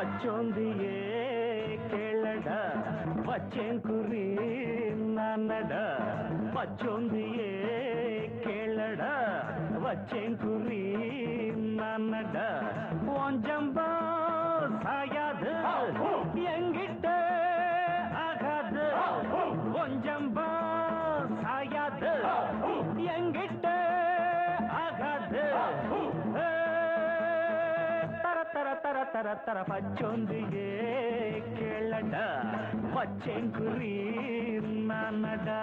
பச்சோந்தியே கேளடா பச்சேங்குரி நானடா பச்சோந்தியே கேளடா வச்சேங்குரி நானடா ஒஞ்சம்பா சாயாது எங்கிட்ட ஆகாது ஒஞ்சம்பா சாயாது எங்கிட்ட ஆகாது தர தர தர தர தர பச்சோந்தியே கேளடா பச்சேங்குரி நானடா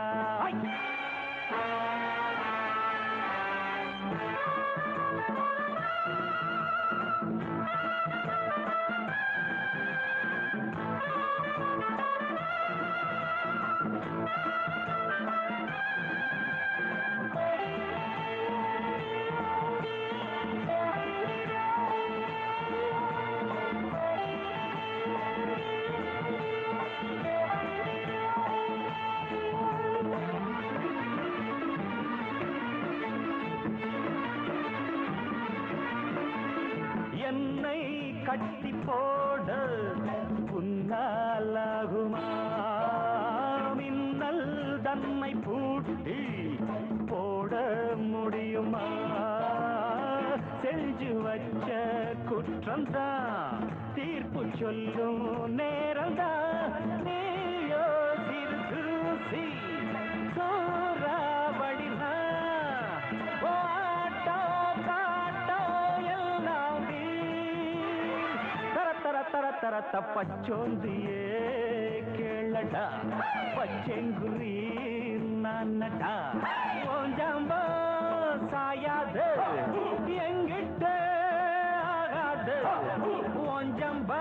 என்னை கட்டி போட புன்னாலாகுமா மின்னல் தன்னை பூட்டி போட முடியுமா செஞ்சு வச்ச குற்றம்தான் தீர்ப்பு சொல்லும் நேரம்தான் நீயோ சிறு தூசி சோறாவடினா தரத்த பச்சோந்தியே கேளடா பச்சேங்குரி நானடா ஓஞ்சம்போ சாயாது எங்கிட்ட ஆகாது ஓஞ்சம்போ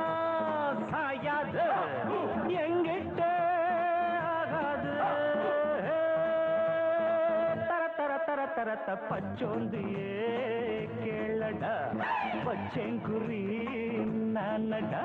சாயாது எங்கிட்ட ஆகாது தர தர தர தரத்த பச்சோந்தியே கேளடா பச்சேங்குரி நானடா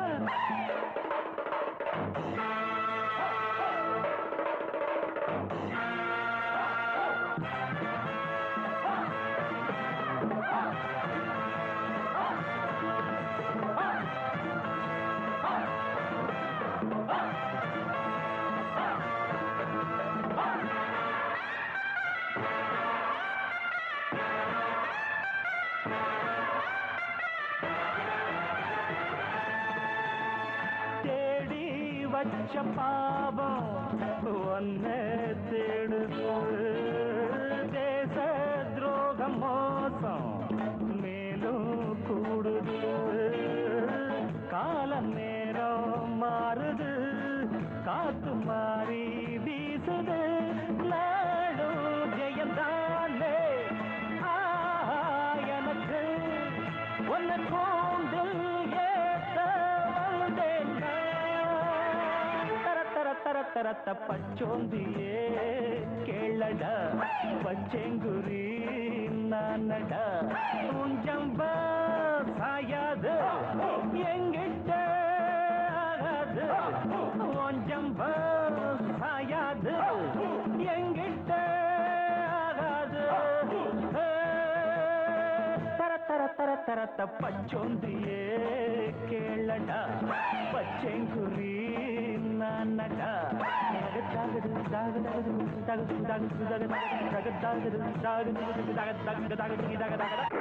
வச்ச பாவம் ஒன்னை தேடுது தேச துரோகம் மோசம் மேலும் கூடுது கால நேரம் மாறுது காத்து மாறி வீசுது நாடும் ஜெயந்தானே எனக்கு ஒன்ன கூண்டில் ஏத்த வந்தேன் தரத்த பச்சோந்தியே கேளடா பச்சேங்குரி நானடா உஞ்சம்பா சாயாது எங்கிட்ட ஆகாது ஒஞ்சம்பா சாயாது எங்கிட்ட ஆகாது தரத்த பச்சோந்தியே கேளடா பச்சேங்குரி நானடா தகது தகது தகது தகது தகது தகது தகது தகது தகது தகது தகது தகது